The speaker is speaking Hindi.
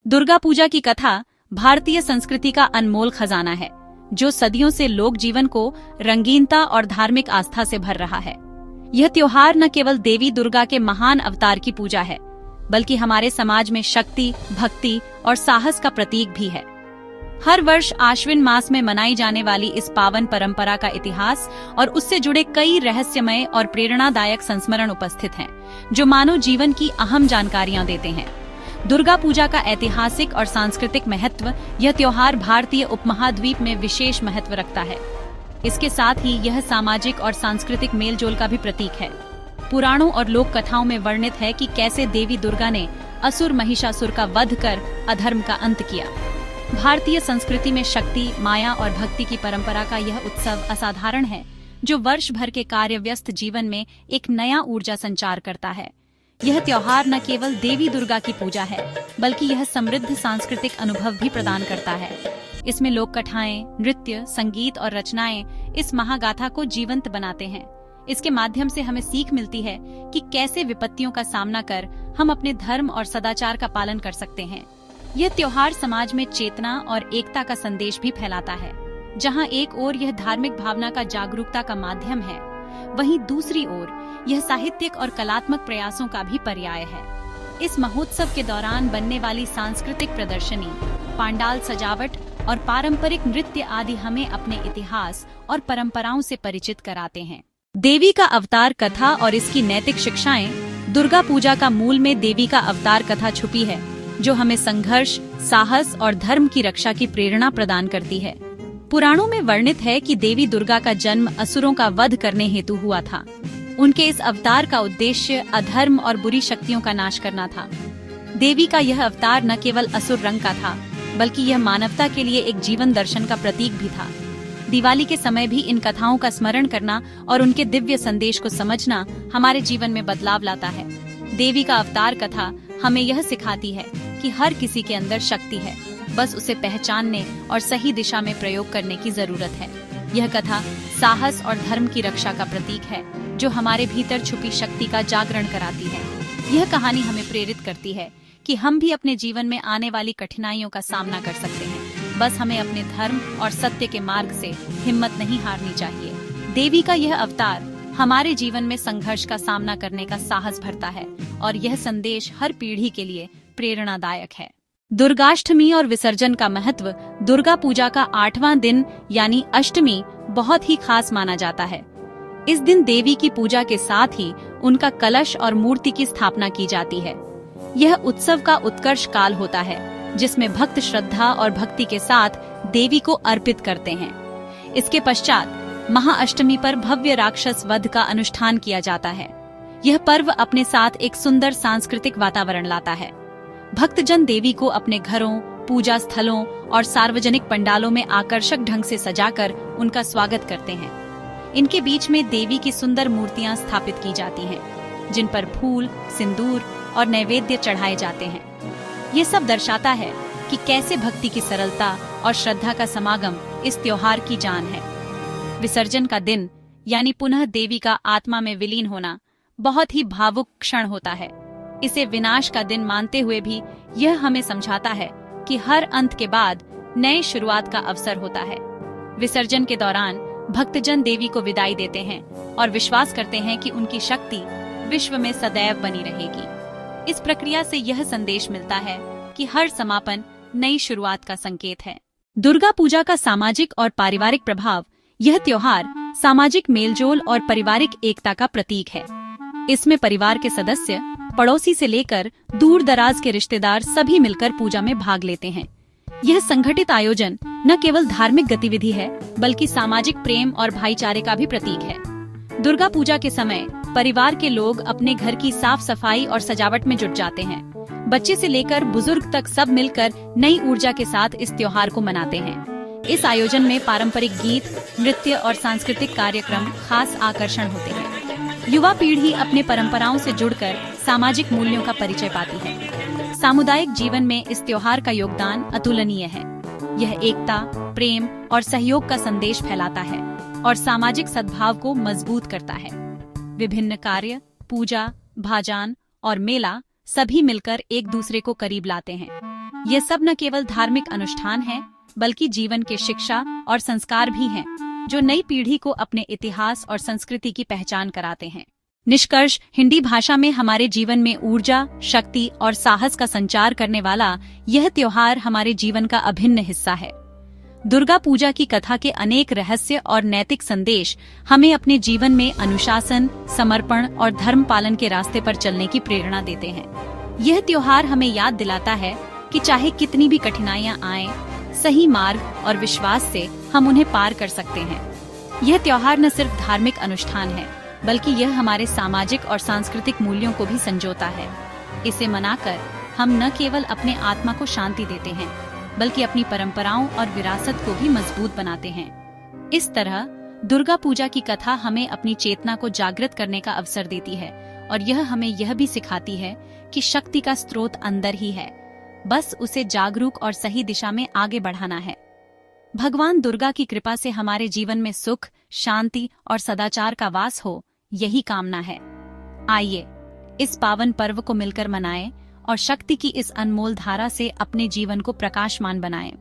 दुर्गा पूजा की कथा भारतीय संस्कृति का अनमोल खजाना है, जो सदियों से लोक जीवन को रंगीनता और धार्मिक आस्था से भर रहा है। यह त्योहार न केवल देवी दुर्गा के महान अवतार की पूजा है, बल्कि हमारे समाज में शक्ति, भक्ति और साहस का प्रतीक भी है। हर वर्ष आश्विन मास में मनाई जाने वाली इस पावन परंपरा का इतिहास और उससे जुड़े कई रहस्यमय और प्रेरणादायक संस्मरण उपस्थित हैं, जो मानव जीवन की अहम जानकारियां देते हैं। दुर्गा पूजा का ऐतिहासिक और सांस्कृतिक महत्व। यह त्योहार भारतीय उपमहाद्वीप में विशेष महत्व रखता है। इसके साथ ही यह सामाजिक और सांस्कृतिक मेलजोल का भी प्रतीक है। पुराणों और लोक कथाओं में वर्णित है कि कैसे देवी दुर्गा ने असुर महिषासुर का वध कर अधर्म का अंत किया। भारतीय संस्कृति में शक्ति, माया और भक्ति की परंपरा का यह उत्सव असाधारण है, जो वर्ष भर के कार्यव्यस्त जीवन में एक नया ऊर्जा संचार करता है। यह त्योहार न केवल देवी दुर्गा की पूजा है, बल्कि यह समृद्ध सांस्कृतिक अनुभव भी प्रदान करता है। इसमें लोक कथाएं, नृत्य, संगीत और रचनाएं इस महागाथा को जीवंत बनाते हैं। इसके माध्यम से हमें सीख मिलती है कि कैसे विपत्तियों का सामना कर हम अपने धर्म और सदाचार का पालन कर सकते हैं। यह त्योहार समाज में चेतना और एकता का संदेश भी फैलाता है। जहां एक ओर यह धार्मिक भावना का जागरूकता का माध्यम है, वहीं दूसरी ओर यह साहित्यिक और कलात्मक प्रयासों का भी पर्याय है। इस महोत्सव के दौरान बनने वाली सांस्कृतिक प्रदर्शनी, पांडाल सजावट और पारंपरिक नृत्य आदि हमें अपने इतिहास और परंपराओं से परिचित कराते हैं। देवी का अवतार कथा और इसकी नैतिक शिक्षाएं। दुर्गा पूजा का मूल में देवी का अवतार कथा छुपी है, जो हमें संघर्ष, साहस और धर्म की रक्षा की प्रेरणा प्रदान करती है। पुराणों में वर्णित है कि देवी दुर्गा का जन्म असुरों का वध करने हेतु हुआ था। उनके इस अवतार का उद्देश्य अधर्म और बुरी शक्तियों का नाश करना था। देवी का यह अवतार न केवल असुर रंग का था, बल्कि यह मानवता के लिए एक जीवन दर्शन का प्रतीक भी था। दिवाली के समय भी इन कथाओं का स्मरण करना और उनके दिव्य संदेश को समझना हमारे जीवन में बदलाव लाता है। देवी का अवतार कथा हमें यह सिखाती है कि हर किसी के अंदर शक्ति है, बस उसे पहचानने और सही दिशा में प्रयोग करने की जरूरत है। यह कथा साहस और धर्म की रक्षा का प्रतीक है, जो हमारे भीतर छुपी शक्ति का जागरण कराती है। यह कहानी हमें प्रेरित करती है कि हम भी अपने जीवन में आने वाली कठिनाइयों का सामना कर सकते हैं। बस हमें अपने धर्म और सत्य के मार्ग से हिम्मत नहीं हारनी चाहिए। देवी का यह अवतार हमारे जीवन में संघर्ष का सामना करने का साहस भरता है, और यह संदेश हर पीढ़ी के लिए प्रेरणादायक है। दुर्गाष्टमी और विसर्जन का महत्व। दुर्गा पूजा का 8वां दिन यानी अष्टमी बहुत ही खास माना जाता है। इस दिन देवी की पूजा के साथ ही उनका कलश और मूर्ति की स्थापना की जाती है। यह उत्सव का उत्कर्ष काल होता है, जिसमें भक्त श्रद्धा और भक्ति के साथ देवी को अर्पित करते हैं। इसके पश्चात महाअष्टमी पर भव्य राक्षस वध का अनुष्ठान किया जाता है। यह पर्व अपने साथ एक सुंदर सांस्कृतिक वातावरण लाता है। भक्तजन देवी को अपने घरों, पूजा स्थलों और सार्वजनिक पंडालों में आकर्षक ढंग से सजाकर उनका स्वागत करते हैं। इनके बीच में देवी की सुंदर मूर्तियां स्थापित की जाती हैं, जिन पर फूल, सिंदूर और नैवेद्य चढ़ाए जाते हैं। ये सब दर्शाता है कि कैसे भक्ति की सरलता और श्रद्धा का समागम इस त्योहार की जान है। विसर्जन का दिन यानी पुनः देवी का आत्मा में विलीन होना बहुत ही भावुक क्षण होता है। इसे विनाश का दिन मानते हुए भी यह हमें समझाता है कि हर अंत के बाद नए शुरुआत का अवसर होता है। विसर्जन के दौरान भक्तजन देवी को विदाई देते हैं और विश्वास करते हैं कि उनकी शक्ति विश्व में सदैव बनी रहेगी। इस प्रक्रिया से यह संदेश मिलता है कि हर समापन नई शुरुआत का संकेत है। दुर्गा पूजा का सामाजिक और पारिवारिक प्रभाव। यह त्योहार सामाजिक मेलजोल और पारिवारिक एकता का प्रतीक है। इसमें परिवार के सदस्य, पड़ोसी से लेकर दूर दराज के रिश्तेदार सभी मिलकर पूजा में भाग लेते हैं। यह संगठित आयोजन न केवल धार्मिक गतिविधि है, बल्कि सामाजिक प्रेम और भाईचारे का भी प्रतीक है। दुर्गा पूजा के समय परिवार के लोग अपने घर की साफ सफाई और सजावट में जुट जाते हैं। बच्चे से लेकर बुजुर्ग तक सब मिलकर नई ऊर्जा के साथ इस त्योहार को मनाते हैं। इस आयोजन में पारंपरिक गीत, नृत्य और सांस्कृतिक कार्यक्रम खास आकर्षण होते हैं। युवा पीढ़ी अपने परंपराओं से जुड़कर सामाजिक मूल्यों का परिचय पाती है। सामुदायिक जीवन में इस त्योहार का योगदान अतुलनीय है। यह एकता, प्रेम और सहयोग का संदेश फैलाता है और सामाजिक सद्भाव को मजबूत करता है। विभिन्न कार्य, पूजा, भाजान और मेला सभी मिलकर एक दूसरे को करीब लाते हैं। ये सब न केवल धार्मिक अनुष्ठान है, बल्कि जीवन के शिक्षा और संस्कार भी हैं, जो नई पीढ़ी को अपने इतिहास और संस्कृति की पहचान कराते हैं। निष्कर्ष, हिंदी भाषा में हमारे जीवन में ऊर्जा, शक्ति और साहस का संचार करने वाला यह त्योहार हमारे जीवन का अभिन्न हिस्सा है। दुर्गा पूजा की कथा के अनेक रहस्य और नैतिक संदेश हमें अपने जीवन में अनुशासन, समर्पण और धर्म पालन के रास्ते पर चलने की प्रेरणा देते हैं। यह त्योहार हमें याद दिलाता है कि चाहे कितनी भी कठिनाइयां आएं, सही मार्ग और विश्वास से हम उन्हें पार कर सकते हैं। यह त्योहार न सिर्फ धार्मिक अनुष्ठान है, बल्कि यह हमारे सामाजिक और सांस्कृतिक मूल्यों को भी संजोता है। इसे मनाकर हम न केवल अपने आत्मा को शांति देते हैं, बल्कि अपनी परंपराओं और विरासत को भी मजबूत बनाते हैं। इस तरह दुर्गा पूजा की कथा हमें अपनी चेतना को जागृत करने का अवसर देती है और यह हमें यह भी सिखाती है कि शक्ति का स्रोत अंदर ही है, बस उसे जागरूक और सही दिशा में आगे बढ़ाना है। भगवान दुर्गा की कृपा से हमारे जीवन में सुख, शांति और सदाचार का वास हो, यही कामना है। आइए इस पावन पर्व को मिलकर मनाएं और शक्ति की इस अनमोल धारा से अपने जीवन को प्रकाशमान बनाएं।